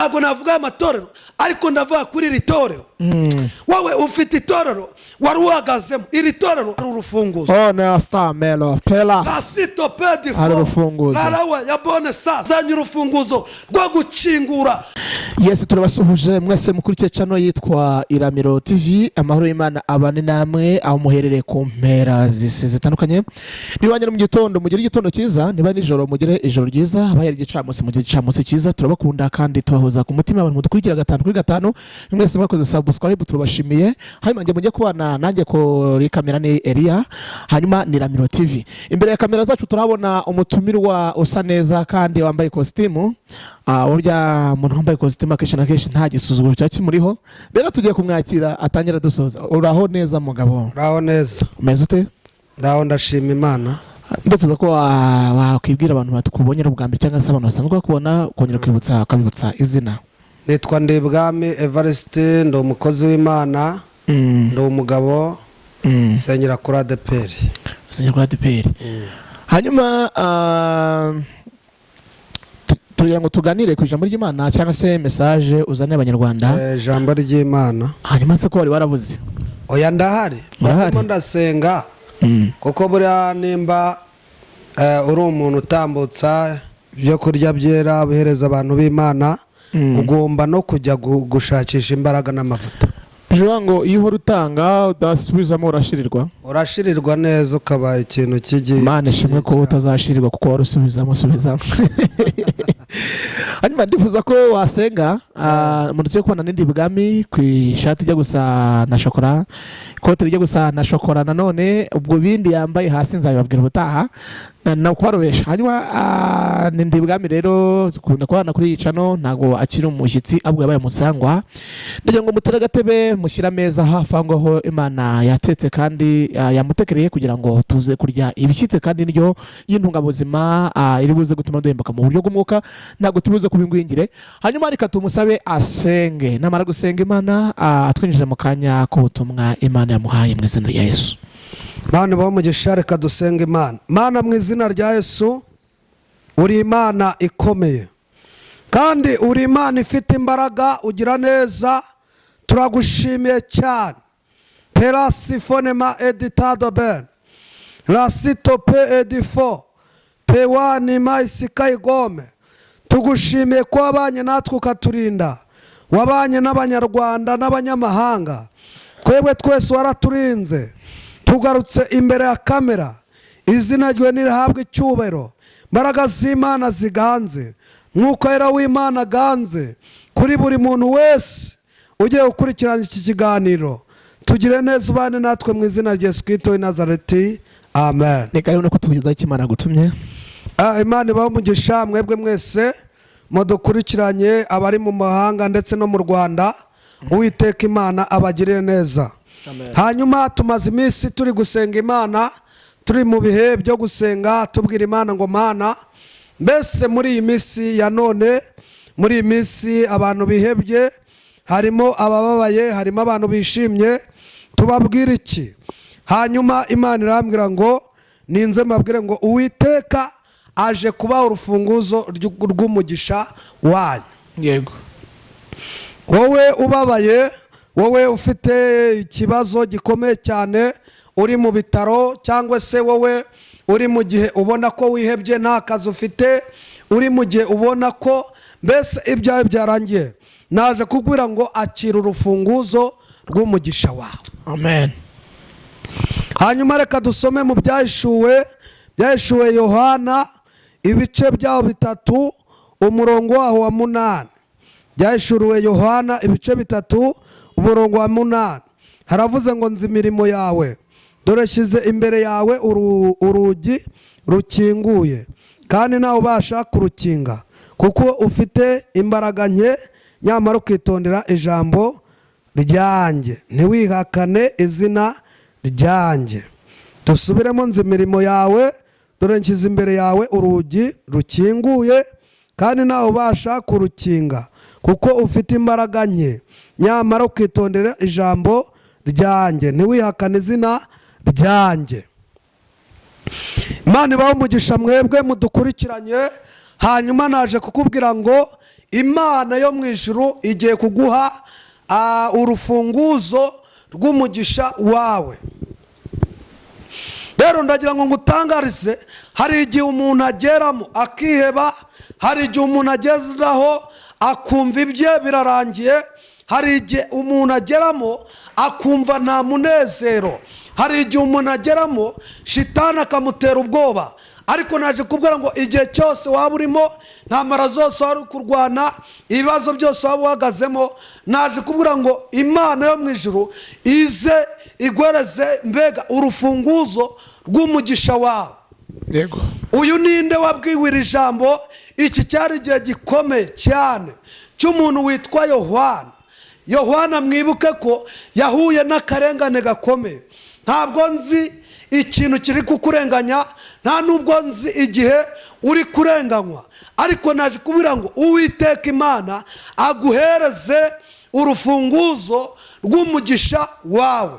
ntabwo navuga amatorero ariko ndavuga kuri iri torero. Wowe ufite itorero wari uhagazemo, iri torero ari urufunguzo. na star melo pelas Asito pedi ari urufunguzo. Narawe ya bone sa zanyu urufunguzo rwo gukingura. Yes, turabasuhuje mwese mukurikiye channel yitwa Iramiro TV. Amahoro y'Imana abane namwe aho muherereye ku mpera zitandukanye. Niwanye mu gitondo mugire igitondo cyiza, niba nijoro mugire ijoro ryiza, abayari gicamunsi mugire gicamunsi cyiza. Turabakunda kandi tubahoza ku mutima abantu mudukurikira 5 kuri 5. Mwese mwakoze subscribe turabashimiye. Hanyuma nge mujye kubana nanjye kuri kamera ni Elia, hanyuma ni Iramiro TV. Imbere ya kamera zacu turabona umutumirwa usa neza kandi wambaye costume. Urya muntu wambaye costume akenshi na kenshi nta gisuzuguro cya kimuriho. Rero tugiye kumwakira atangira dusoza. Uraho neza mugabo? Uraho neza. Umeze ute? Ndaho ndashima Imana. Ndifuza ko wakwibwira abantu batukubonye ubwa mbere cyangwa se abantu basanzwe bakubona kongera kwibutsa izina. Nitwa Ndebwami Evariste, ndo umukozi w'Imana, ndo umugabo, senyera kuri ADPR. Senyera kuri ADPR. Hanyuma tugira ngo tuganire ku ijambo ry'Imana cyangwa se message uzane abanyarwanda. Ijambo ry'Imana. Hanyuma se ko wari warabuze? Oya ndahari. Ndimo ndasenga. Kuko buriya nimba uri umuntu utambutsa byo kurya byera bihereza abantu b'Imana, ugomba no kujya gushakisha imbaraga n'amavuta. Jwa ngo iyo uhora utanga udasubizamo urashirirwa neza ukaba ikintu kigiye. Imana ishimwe ko utazashirirwa kuko warusubizamo. Hanyuma ndifuza ko wasenga mu cyo kubona n'indi bwami ku ishati ijya gusa na shokora, ikote rijya gusa na shokora, nanone ubwo bindi yambaye hasi nzabibabwira ubutaha na kwarobesha. Hanyuma n'indi bwami rero dukunda kubana kuri yicano, ntago akiri umushyitsi abwo yabaye musangwa. Ndagira ngo mutere agatebe mushyira meza hafi aho Imana yatetse kandi yamutekereye kugira ngo tuze kurya ibishyitse kandi niryo y'intungabuzima iri buze gutuma duhembuka mu buryo bw'umwuka, ntago tubuze kubingwingire. Hanyuma reka tumusabe asenge, namara gusenga Imana atwinjije mu kanya ko ubutumwa Imana yamuhaye mu izina rya Yesu. Mana bamugisha, reka dusenga Imana. Mana mu izina rya Yesu, uri Imana ikomeye kandi uri Imana ifite imbaraga, ugira neza, turagushimiye cyane. Perasifonema editado ben rasito pe edifo pewani maisika igome. Tugushimiye ko wabanye natwe ukaturinda, wabanye n'abanyarwanda n'abanyamahanga, twebwe twese waraturinze. Tugarutse imbere ya kamera, izina ryawe nirihabwe icyubahiro, mbaraga z'Imana ziganze, mwuka wera w'Imana ganze kuri buri muntu wese ugiye gukurikirana iki kiganiro. Tugire neza, ubane natwe mu izina rya Yesu Kristo w'i Nazareti, amen. Reka rero ko tubigezaho Imana gutumye. Imana bamugisha mwebwe mwese mudukurikiranye, abari mu mahanga ndetse no mu Rwanda. Uwiteka Imana abagirire neza. Hanyuma tumaze iminsi turi gusenga Imana, turi mu bihe byo gusenga tubwira Imana ngo Mana, mbese muri iyi minsi ya none, muri iyi minsi abantu bihebye, harimo abababaye, harimo abantu bishimye, tubabwira iki? Hanyuma Imana irambwira ngo ninze mbabwire ngo Uwiteka aje kuba urufunguzo rw'umugisha wanyu. Yego. Wowe ubabaye, wowe ufite ikibazo gikomeye cyane, uri mu bitaro, cyangwa se wowe uri mu gihe ubona ko wihebye nta kazi ufite, uri mu gihe ubona ko mbese ibyawe byarangiye, naje kubwira ngo akira urufunguzo rw'umugisha wawe. Amen. Hanyuma reka dusome mu byahishuwe Yohana ibice byaho 3 umurongo waho wa 8. Byahishuriwe Yohana ibice 3 umurongo wa 8. Haravuze ngo nzi imirimo yawe, dore shyize imbere yawe urugi rukinguye kandi nawe ubasha kurukinga, kuko ufite imbaraga nke, nyamara ukitondera ijambo ryanjye, ntiwihakane izina ryanjye. Dusubiremo, nzi imirimo yawe, dore nshyize imbere yawe urugi rukinguye kandi nawe ubasha kurukinga, kuko ufite imbaraga nke, nyamara ukitondera ijambo ryanjye, ntiwihakane izina ryanjye. Imana ibahe umugisha mwebwe mudukurikiranye. Hanyuma naje kukubwira ngo imana yo mu ijuru igiye kuguha urufunguzo rw'umugisha wawe. rero ndagira ngo ngutangarize, hari igihe umuntu ageramo akiheba, hari igihe umuntu agezeraho akumva ibye birarangiye, hari igihe umuntu ageramo akumva nta munezero, hari igihe umuntu ageramo shitani akamutera ubwoba. ariko naje kubwira ngo igihe cyose waba urimo, ntambara zose wari kurwana, ibibazo byose waba uhagazemo, naje kubwira ngo imana yo mu ijuru ize igwereze mbega urufunguzo rw'umugisha wawe. yego, uyu ninde wabwiwe iri jambo? iki cyari igihe gikomeye cyane cy'umuntu witwa Yohana. Yohana mwibuke ko yahuye n'akarengane gakomeye. ntabwo nzi ikintu kiri kukurenganya, nta nubwo nzi igihe uri kurenganywa, ariko naje kubwira ngo Uwiteka Imana aguhereze urufunguzo rw'umugisha wawe.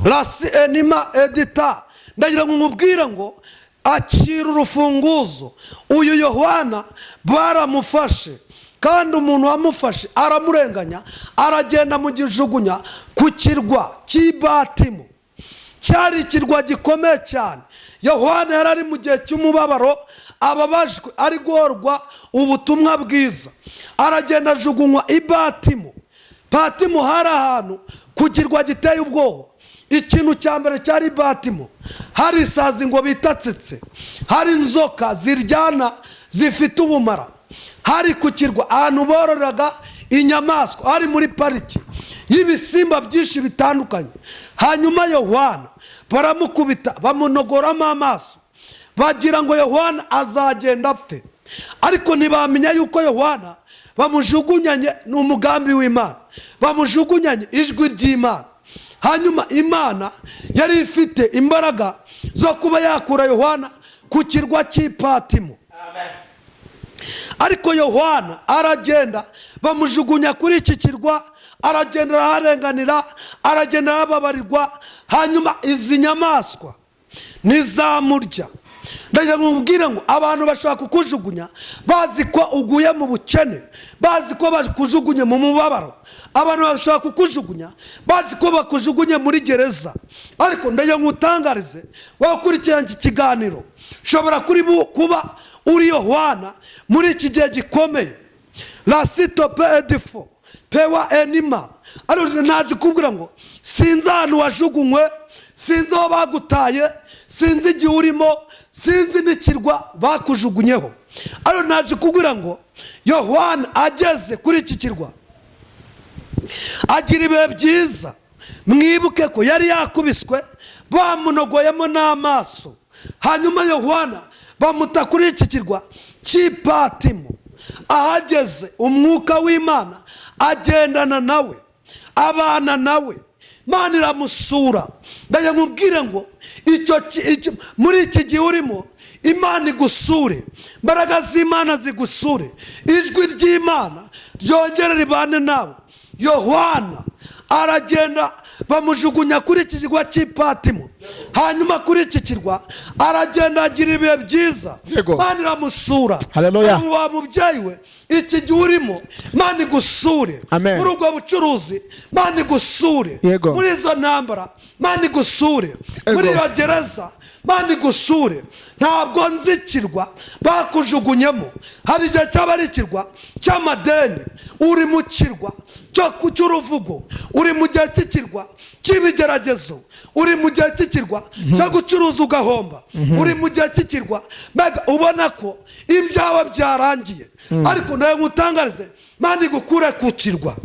Rasi enima edita, ndagira ngo nkubwire ngo akira urufunguzo. uyu Yohana baramufashe, kandi umuntu wamufashe aramurenganya, aragenda mu gijugunya ku kirwa cy'Ibatimu. cyari ikirwa gikomeye cyane. Yohana yari ari mu gihe cy'umubabaro, ababajwe, ari guhorwa ubutumwa bwiza. aragenda ajugunywa Ibatimu. Batimu hari ahantu ku kirwa giteye ubwoba. ikintu cya mbere cyari Ibatimu, hari isazi ngo bitatsitse, hari inzoka ziryana zifite ubumara, hari ku kirwa ahantu bororeraga inyamaswa, hari muri pariki y'ibisimba byinshi bitandukanye. hanyuma Yohana baramukubita, bamunogoramo amaso, bagira ngo Yohana azagenda apfe, ariko ntibamenya yuko Yohana bamujugunyanye n'umugambi w'Imana, bamujugunyanye ijwi ry'Imana. hanyuma Imana yari ifite imbaraga zo kuba yakura Yohana ku kirwa cy'Ibatimu. ariko Yohana aragenda, bamujugunya kuri iki kirwa, aragenda araharenganira, aragenda arababarirwa. hanyuma izi nyamaswa ntizamurya. ndagira ngo nkubwire ngo abantu bashobora kukujugunya bazi ko uguye mu bukene, bazi ko bakujugunye mu mubabaro. abantu bashobora kukujugunya bazi ko bakujugunye muri gereza. ariko ndagira ngo utangarize, wakurikirana iki kiganiro, ushobora kuba uri Yohana muri iki gihe gikomeye. lasito pe edifo pewa enima. ariko naje kubwira ngo sinzi ahantu wajugunywe, sinzi aho bagutaye, sinzi igihe urimo, sinzi n'ikirwa bakujugunyeho. ariko naje kubwira ngo Yohana ageze kuri iki kirwa agira ibihe byiza. mwibuke ko yari yakubiswe, bamunogoyemo n'amaso. hanyuma Yohana bamuta kuri iki kirwa cy'Ibatimu. ahageze umwuka w'Imana agendana nawe, abana nawe, Imana iramusura. ndagira ngo nkubwire ngo muri iki gihe urimo, Imana igusure, imbaraga z'Imana zigusure, ijwi ry'Imana ryongere ribane nawe. Yohana aragenda, bamujugunya kuri iki kirwa cy'Ibatimu. hanyuma kuri iki kirwa aragenda agira ibihe byiza. Imana iramusura. wa mubyeyi we, iki gihe urimo, Imana igusure. muri ubwo bucuruzi, Imana igusure. muri izo ntambara, Imana igusure. muri iyo gereza, Imana igusure. ntabwo nzi ikirwa bakujugunyemo. hari igihe cyaba ari ikirwa cy'amadeni, uri mu kirwa cy'uruvugo, uri mu gihe cy'ikirwa cy'ibigeragezo, uri mu gihe cy'ikirwa cyo gucuruza ugahomba, uri mu gihe cy'ikirwa mbega ubona ko ibyawe byarangiye. ariko nawe ngutangarize, Imana igukure ku kirwa.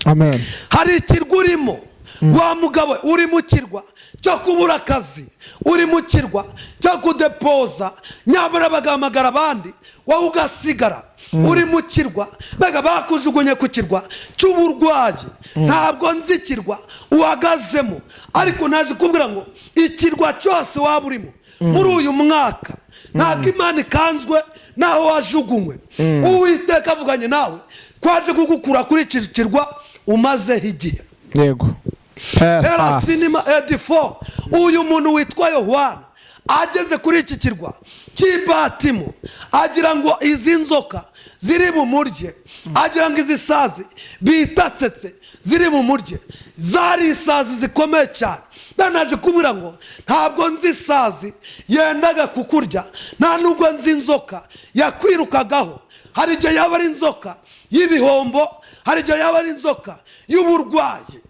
amen. hari ikirwa urimo, wa mugabo, uri mu kirwa cyo kubura akazi, uri mu kirwa cyo kudepoza, nyamara bagahamagara abandi, wowe ugasigara. uri mu kirwa mbega bakujugunye ku kirwa cy'uburwayi. ntabwo nzi ikirwa uhagazemo, ariko naje kubwira ngo ikirwa cyose waba urimo muri uyu mwaka, ntabwo Imana ikanzwe naho wajugunywe. Uwiteka avuganye nawe, kwaje kugukura kuri iki kirwa umazeho igihe. yego. era sinima edifo. uyu muntu witwa Yohana ageze kuri iki kirwa cy'ibatimo, agira ngo izi nzoka ziri bumurye, agira ngo izi sazi bitatsetse ziri bumurye, zari isazi zikomeye cyane. Naje kubwira ngo ntabwo nzi isazi yendaga kukurya, nta nubwo nzi inzoka yakwirukagaho. Hari igihe yaba ari inzoka y'ibihombo, hari igihe yaba ari inzoka y'uburwayi.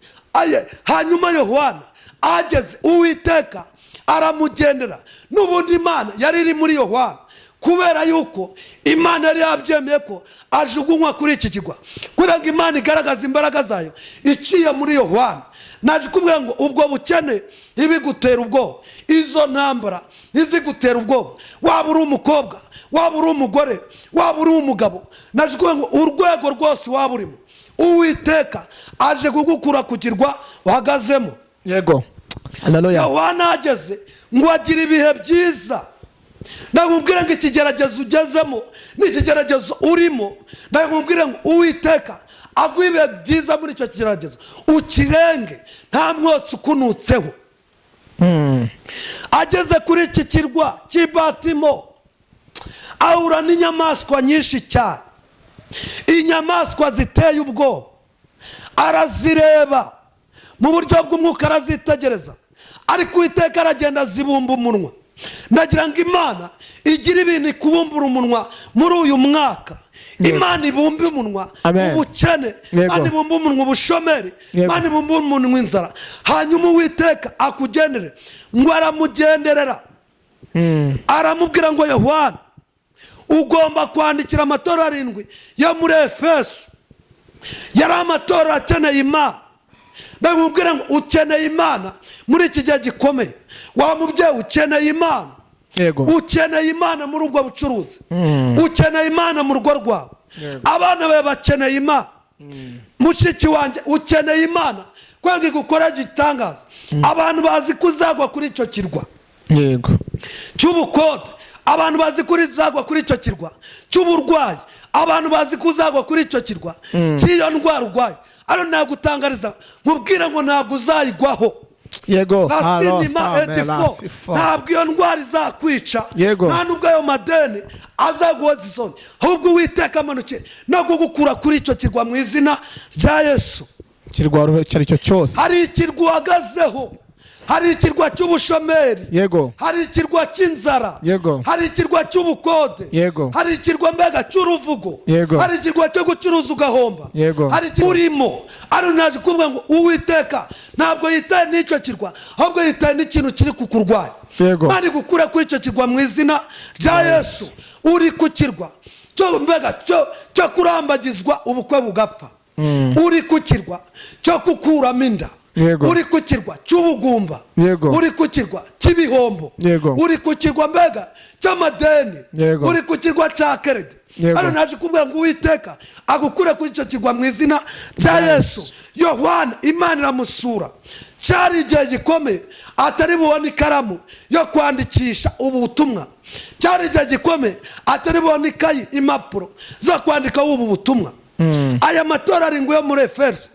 Hanyuma Yohana ageze, Uwiteka aramugendera. N'ubundi Imana yari iri muri Yohana, kubera yuko Imana yari yabyemeye ko ajugunywa kuri iki kirwa, kugira ngo Imana igaragaze imbaraga zayo iciye muri Yohana. Naje kubwira ngo ubwo bukene ntibigutera ubwoba, izo ntambara ntizigutera ubwoba, waba uri umukobwa, waba uri umugore, waba uri umugabo. Naje kubwira ngo urwego rwose waba urimo, Uwiteka aje kugukura ku kirwa uhagazemo. Yego, haleluya. Yohana ageze ngo agire ibihe byiza. Ndakubwira ngo ikigeragezo ugezemo n'ikigeragezo urimo, ndakubwira ngo Uwiteka aguha ibihe byiza muri icyo kigeragezo, ukirenge nta mwotsi ukunutseho. Ageze kuri iki kirwa cy'ibatimo, ahura n'inyamaswa nyinshi cyane, inyamaswa ziteye ubwoba. Arazireba mu buryo bw'umwuka, arazitegereza, ariko Uwiteka aragenda azibumba umunwa. Ndagira ngo Imana igira ibintu ikubumbura umunwa muri uyu mwaka. Imana ibumbe umunwa ubukene, Imana ibumbe umunwa ubushomeri, Imana ibumbe umunwa inzara. Hanyuma Uwiteka akugendere. Ngo aramugenderera, aramubwira ngo Yohana, ugomba kwandikira amatorero 7 yo muri Efeso. Yari amatorero akeneye Imana. Ndamubwira ngo ukeneye Imana muri iki gihe gikomeye. Wa mubyeyi ukeneye Imana, ukeneye Imana muri ubwo bucuruzi, ukeneye Imana mu rugo rwawe, abana bawe bakeneye Imana. Mushiki wanjye ukeneye Imana kwanga igukora igitangaza. Abantu bazi kuzagwa kuri icyo kirwa cy'ubukode, abantu bazi kuzagwa kuri icyo kirwa cy'uburwayi, abantu bazi kuzagwa kuri icyo kirwa cy'iyo ndwara urwaye. Ariko nagutangariza nkubwira ngo ntabwo uzayigwaho. Yego, ntabwo iyo ndwara izakwica, nta nubwo ayo madeni azaguhoza isoni, ahubwo Uwiteka amanuke no kugukura kuri icyo kirwa mu izina rya Yesu. Kirwa icyo ari cyo cyose, hari ikirwa uhagazeho, hari ikirwa cy'ubushomeri, hari ikirwa cy'inzara, hari ikirwa cy'ubukode, hari ikirwa mbega cy'uruvugo, hari ikirwa cyo gucuruza ugahomba, hari ikirwa urimo. Ariko naje kuvuga ngo Uwiteka ntabwo yitaye n'icyo kirwa, ahubwo yitaye n'ikintu kiri kukurwanya. Mani gukura kuri icyo kirwa mu izina rya Yesu. Uri ku kirwa cyo mbega cyo kurambagizwa ubukwe bugapfa, uri ku kirwa cyo kukuramo inda, uri ku kirwa cy'ubugumba, uri ku kirwa cy'ibihombo, uri ku kirwa mbega cy'amadeni, uri ku kirwa cya kerede. Ariko naje kubwira ngo Uwiteka agukure kuri icyo kirwa mu izina rya Yesu. Yohana Imana iramusura, cyari igihe gikomeye atari bubone ikaramu yo kwandikisha ubutumwa, cyari igihe gikomeye atari bubone ikayi, impapuro zo kwandikaho ubu butumwa. Aya matorero 7 yo muri Efeso,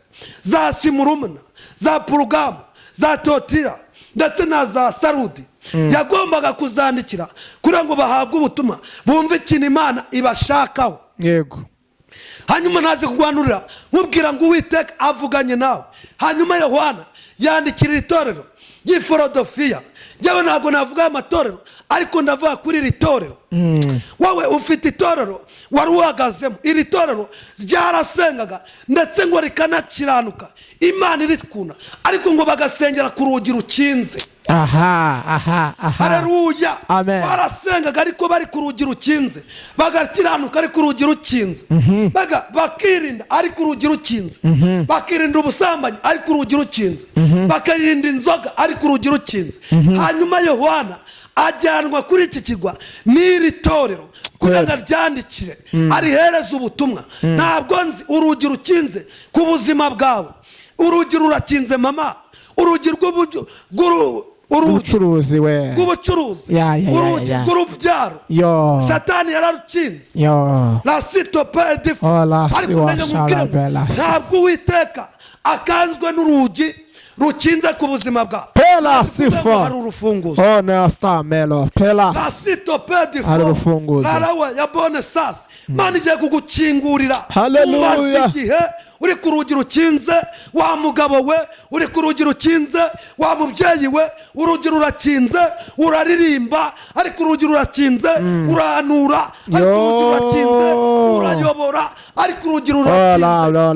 za Simurumuna, za Purugamu, za Totira ndetse na za Sarudi, yagombaga kuzandikira kugira ngo bahabwe ubutumwa, bumve ikintu Imana ibashakaho. Hanyuma naje kugwanurira nkubwira ngo Uwiteka avuganye nawe. Hanyuma Yohana yandikira itorero ry'Ifiladelfiya. Njyewe ntabwo navuga amatorero, ariko ndavuga kuri iri torero. Wowe ufite itorero wari uhagazemo, iri torero ryarasengaga ndetse ngo rikanakiranuka, Imana irikunda, ariko ngo bagasengera ku rugi rukinze. Haleluya. Barasengaga ariko bari ku rugi rukinze, bagakiranuka ariko urugi rukinze, bakirinda ariko urugi rukinze, bakirinda ubusambanyi ariko urugi rukinze, bakirinda inzoga ariko urugi rukinze. Hanyuma Yohana ajyanwa kuri iki kirwa n'iri torero kugira ngo aryandikire, arihereze ubutumwa. Ntabwo nzi urugi rukinze ku buzima bwawe, urugi rurakinze mama, urugi ubucuruzi, rw'ubucuruzi, urugi rw'urubyaro, Satani yararukinze. La sitope edifu. Ariko ntabwo Uwiteka akanzwe n'urugi rukinze ku buzima bwawe. Pela hari sifo. urufunguzo. Oh nesta melo. Pela. Lasito pedi Hari fo. urufunguzo. Larawe ya bone sasi. Mana igiye kugukingurira. Hallelujah. Umaze igihe uri ku rugi rukinze, wa mugabo we, uri ku rugi rukinze, wa mubyeyi we, urugi rurakinze, uraririmba, ariko urugi rurakinze, urahanura, ariko urugi rurakinze, urayobora, ariko urugi rurakinze,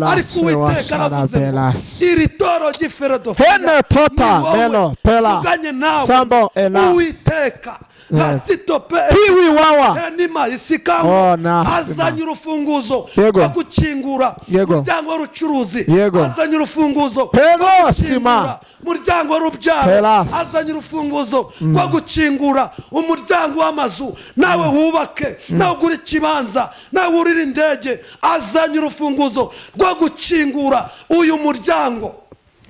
ariko Uwiteka aravuze ngo iri toro ry'ifiladofiya Hene tota melo pela. uvuganye nawe Sambo elas. Uwiteka lasitope Piwi wawa. enima isikango Oh, nasima. azanye urufunguzo Yego. rwo gukingura Yego. umuryango w'urucuruzi, Yego. azanye urufunguzo Pelo rwo gukingura sima. umuryango w'urubyaro, Pelas. azanye urufunguzo rwo gukingura umuryango w'amazu, nawe wubake, nawe ugura ikibanza, nawe urira indege, azanye urufunguzo rwo gukingura uyu muryango.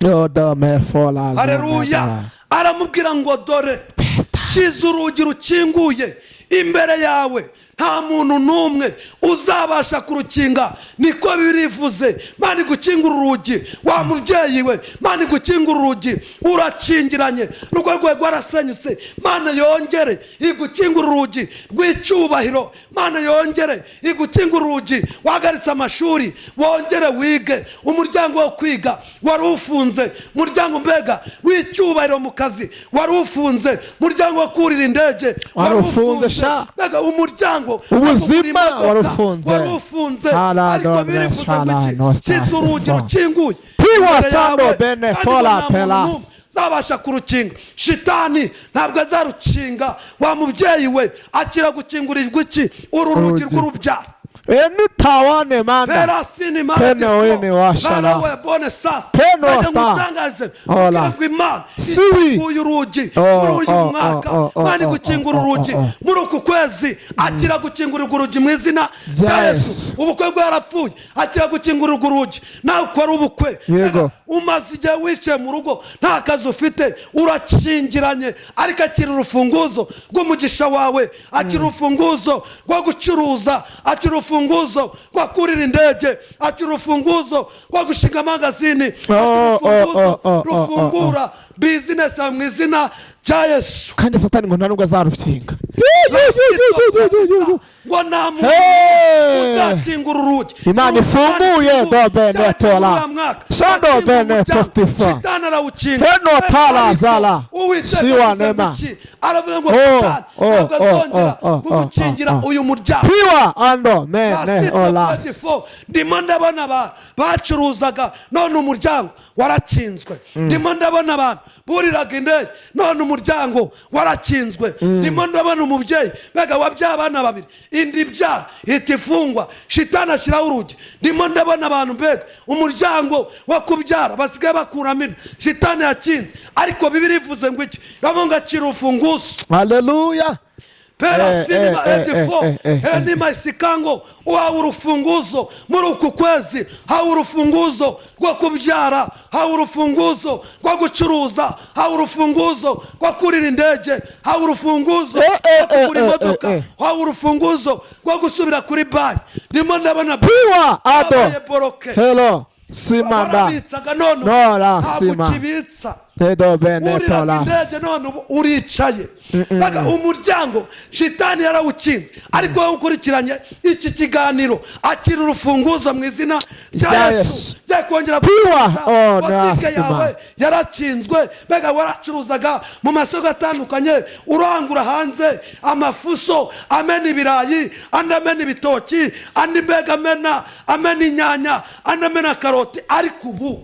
Yoda me fola. Haleluya. Aramubwira ngo dore shize urugi rukinguye imbere yawe, nta muntu n'umwe uzabasha kurukinga, niko birivuze. Mana igukingura urugi, wa mubyeyi we, Mana igukingura urugi, urakingiranye, rugo rwawe rwarasenyutse, Mana yongere igukingura urugi rw'icyubahiro, Mana yongere igukingura urugi, wahagaritse amashuri wongere wige, umuryango wo kwiga wari ufunze, umuryango mbega w'icyubahiro mu kazi wari ufunze, umuryango wo kurira indege wari ufunze sha, mbega umuryango ubuzima warufunze, ariko birivuze ngo kiza urugi rukinguye piwa stando bene fola pelas. zabasha kurukinga, shitani ntabwo azarukinga. Wa mubyeyi we, akira gukingurirwa iki uru rugi rw'urubyaro. Eni tawane manda. Perasini Peno weni washala. we bone sasa. Peno sta. Mutangaze. Ola. Imana. Siwi. Uyu rugi. Muri uyu mwaka. Mani gukingura urugi. Muri uku kwezi akira gukingurirwa urugi mu izina rya Yesu. Ubukwe bwarapfuye. Akira gukingurirwa urugi. Nawe ukora ubukwe. Yego. Umaze igihe wicaye mu rugo nta kazi ufite, urakingiranye, ariko akira urufunguzo rw'umugisha wawe, akira urufunguzo rwo gucuruza, akira urufunguzo rwo kurira indege, akira urufunguzo rwo gushinga amagazini, akira urufunguzo rufungura bizinesi mu izina rya Yesu. Kandi Satani ngo nta nubwo azarukinga. ngo nta muntu uzakingura urugi. Imana ifunguye do bene tola. Shando bene testifa. Shitani arawukinga. Heno tala zala. Siwa nema. Aravuga ngo Shitani ntabwo azongera kugukingira uyu muryango. Piwa ando mene olas. Ndimo ndabona abantu bacuruzaga none umuryango warakinzwe. Ndimo ndabona abantu buriraga indege none umuryango warakinzwe. Ndimo ndabona umubyeyi bega wabyaye abana babiri, indi byara ihita ifungwa, shitani ashyiraho urugi. Ndimo ndabona abantu mbega umuryango wo kubyara basigaye bakuramo inda, shitani yakinze, ariko Bibiliya ivuze ngo iki? Iravuga ngo akira urufunguzo. Haleluya. Pera sinima 84 enima isikango uhawe urufunguzo muri uku kwezi. Hawe urufunguzo rwo kubyara, hawe urufunguzo rwo gucuruza, hawe urufunguzo rwo kurira indege, hawe urufunguzo rwo kugura imodoka, hawe urufunguzo rwo gusubira kuri banki. Ndimo ndabona piwa ado hello simanda nora sima kibitsa Tedo bene tola. Indege none uricaye. Baka umuryango shitani yarawukinze, ariko wowe ukurikiranye iki kiganiro akira urufunguzo mu izina rya Yesu. Yakongera yawe yarakinzwe, bega waracuruzaga mu masoko atandukanye, urangura hanze amafuso, amena ibirayi, andi amena ibitoki, andi mbega amena inyanya, andi amena karoti, ariko ubu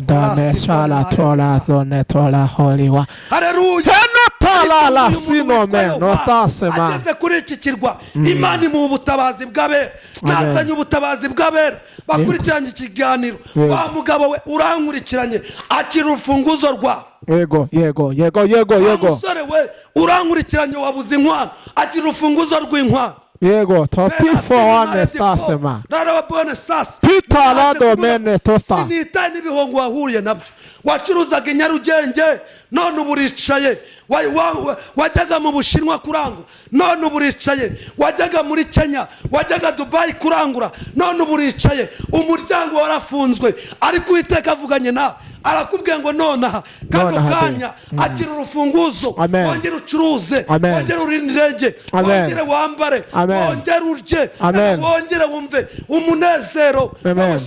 dame shala tola zone tola holiwa. Haleluya. La sino men no stasema. Ageze kuri iki kirwa, Imana mu butabazi bw'abera, nazanye ubutabazi bw'abera bakurikiranye ikiganiro. Wa mugabo we urankurikiranye, akira urufunguzo rwa. Yego. Musore we urankurikiranye wabuze inkwano, akira urufunguzo rw'inkwano. Yego, topifo wane stasema. narababone sasa Pita la domene tosta. sinitaye n'ibihongo wahuriye nabyo. Wacuruzaga i Nyarugenge none ubu uricaye. Wajyaga mu Bushinwa kurangura none ubu uricaye. Wajyaga muri Kenya, wajyaga Dubai kurangura none ubu uricaye. Umuryango warafunzwe ariko Uwiteka avuganye nawe arakubwiye ngo nonaha kano kanya agira urufunguzo. Wongere ucuruze, wongere urindege, wongere wambare, wongere urye, wongere wumve umunezero.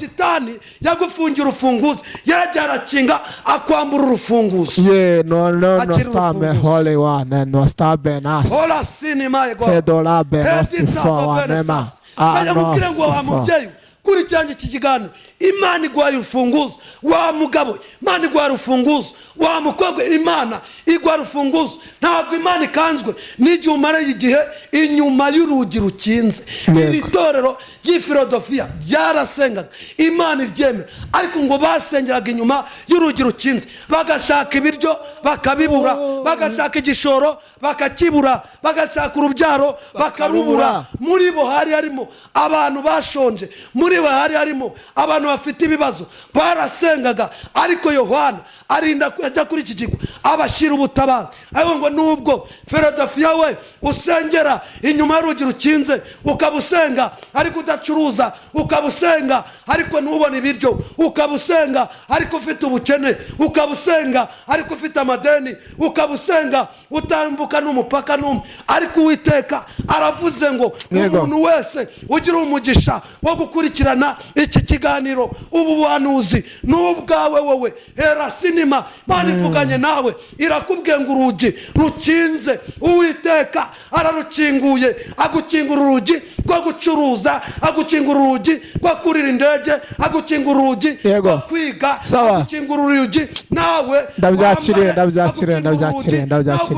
Shitani yagufungira urufunguzo, yaragiye arakinga akwambura urufunguzo. No stabe holy one, no stabe nas. Hola sinima ego. Pedolabe nostifo nema. Bayamubwira ngo wa mubyeyi kuri cyanjye iki kiganiro, Imana igwaye urufunguzo. Wa mugabo, Imana igwaye urufunguzo. Wa mukobwa, Imana igwaye urufunguzo. Ntabwo Imana ikanzwe n'igihe umara igihe inyuma y'urugi rukinze. Iri torero y'Ifiladelfiya ryarasengaga, Imana iryemera, ariko ngo basengeraga inyuma y'urugi rukinze. Bagashaka ibiryo bakabibura, bagashaka igishoro bakakibura, bagashaka urubyaro bakarubura. Muri bo hari harimo abantu bashonje, muri bo hari harimo abantu bafite ibibazo. Barasengaga, ariko Yohana arinda kujya kuri iki kigo abashyira ubutabazi. Ariko ngo nubwo Filadelfiya we usengera inyuma y'urugi rukinze, ukabusenga ariko udacuruza, ukabusenga ariko ntubone ibiryo, ukabusenga ariko ufite ubukene, ukabusenga ariko ufite amadeni, ukabusenga utambuka n'umupaka n'umwe, ariko Uwiteka aravuze ngo umuntu wese ugira umugisha wo gukurikirana iki kiganiro, ubu buhanuzi n'ubwawe wowe. Hera sinima Imana ivuganye nawe, irakubwiye ngo urugi rukinze Uwiteka ararukinguye. Agukingura urugi rwo gucuruza, agukingura urugi rwo kurira indege, agukingura urugi rwo kwiga, agukingura urugi nawe ndabyakiriye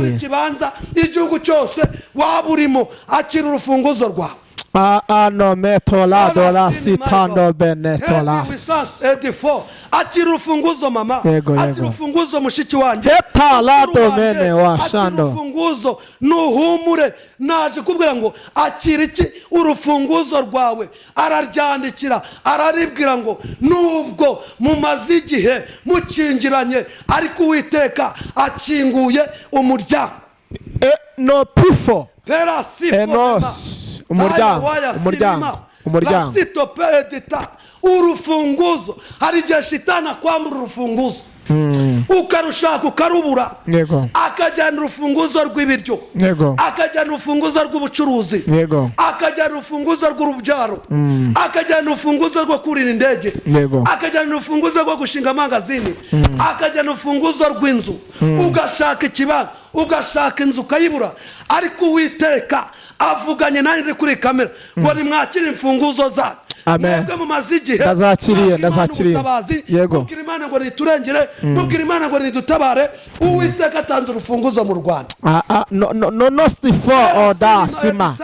ikibanza igihugu cyose waba urimo. Akira urufunguzo rwawe. Ano metola dola sitando benetolas. Akira urufunguzo mama, akira urufunguzo mushiki wanjye. Etala domene washando. Urufunguzo nuhumure. Naje kubwira ngo akira iki urufunguzo rwawe. Araryandikira, araribwira ngo nubwo mumaze igihe mukingiranye, ariko Uwiteka akinguye umuryango. No pifo. Enos. Umuryango. Urufunguzo. Hari igihe shitani akwambura urufunguzo, ukarushaka ukarubura. Akajyana urufunguzo rw'ibiryo, akajyana urufunguzo rw'ubucuruzi, akajyana urufunguzo rw'urubyaro, akajyana urufunguzo rwo kurira indege, akajyana urufunguzo rwo gushinga amangazini, akajyana urufunguzo rw'inzu. Ugashaka ikibanza, ugashaka inzu ukayibura, ariko Uwiteka avuganye nanjye kuri kamera ngo nimwakire imfunguzo zacu. Mwebwe mumaze igihe ndazakiriye. Yego. Mubwira Imana ngo niturengere, mubwira Imana ngo nidutabare. Uwiteka atanze urufunguzo mu Rwanda. No stifo oda sima.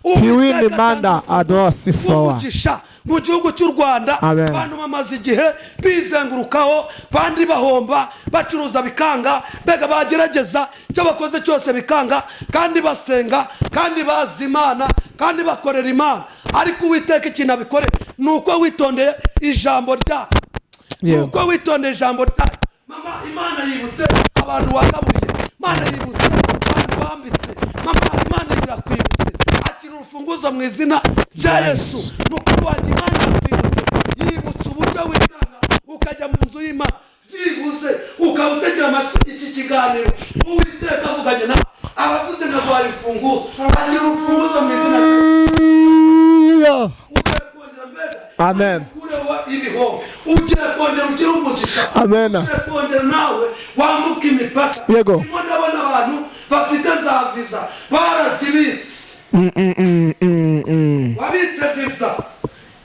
Piwini manda adosifowa. Umugisha mu gihugu cy'u Rwanda. Abantu bamaze igihe bizengurukaho, bandi bahomba, bacuruza bikanga, mbega bagerageza icyo bakoze cyose bikanga, kandi basenga, kandi bazi Imana, kandi bakorera Imana. Ariko Uwiteka ikintu abikore nuko witondeye ijambo ryayo. Nuko witondeye ijambo ryayo. Mama, Imana yibutse abantu wagaburiye, Imana yibutse abantu bambitse, mama, Imana irakwibutse. Akira urufunguzo mu izina rya Yesu. Mukuru wanjye, Imana irakwibutse. Yibutse uburyo witanga ukajya mu nzu y'Imana, byibuze ukawutegera amatwi iki kiganiro. Uwiteka avuganye nawe, aravuze ngo aguhaye urufunguzo. Akira urufunguzo mu izina rya Yesu. Amen. Ugiye kongera ugira umugisha. Amen. Ugiye kongera nawe wambuka imipaka. Yego. Ndabona abantu bafite za visa barazibitse. Wabitse visa.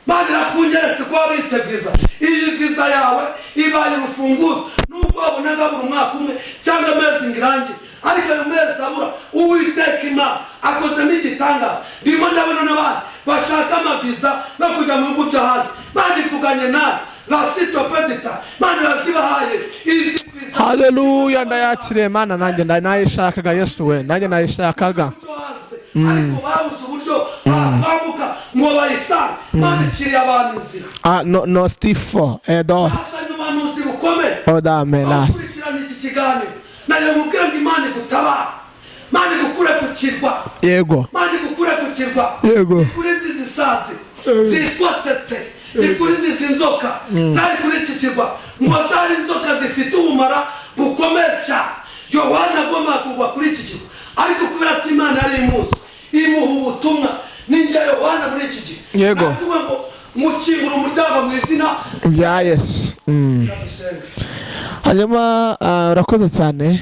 Mani rakunyeretse ko wabitse visa. Iyi visa yawe ibaye urufunguzo. Nubwo wabonaga buri mwaka umwe cyangwa amezi ngirangi, ariko ayo mezi abura, Uwiteka Imana akoze n'igitanga. Ndimo ndabona n'abandi bashaka amaviza no kujya mu bihugu by'ahandi. Mani ivuganye nawe. Rasito pedita. Mani razibahaye. Haleluya, ndayakiriye Mana, nanjye nayishakaga Yesu we, nanjye nayishakaga. Ariko babuze uburyo bakambuka ngo bayisange bandikiriye abantu inzira no stifo edos basanye ubuhanuzi bukomeye odamelas bakurikirana iki kiganiro nayo mubwira ngo Imana igutabara, Imana igukure ku kirwa, yego Imana igukure ku kirwa, Yego. ikuri izi zisazi zitwa tsetse, ikuri n'izi nzoka zari kuri iki kirwa, ngo zari inzoka zifite ubumara bukomeye cyane. Yohana agomba kugwa kuri iki kirwa, ariko kubera ko Imana yari imuzi imuha ubutumwa ninjya Yohana muri iki gihe, Yego. atuma ngo mukingura umuryango mu izina rya Yesu. Hanyuma urakoze cyane.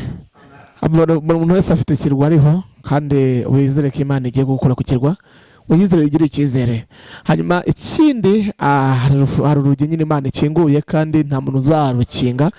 Buri muntu wese afite ikirwa ariho, kandi wizere ko Imana igiye gukora ku kirwa, wizere igira icyizere. Hanyuma ikindi hari urugi nyine Imana ikinguye kandi nta muntu uzarukinga.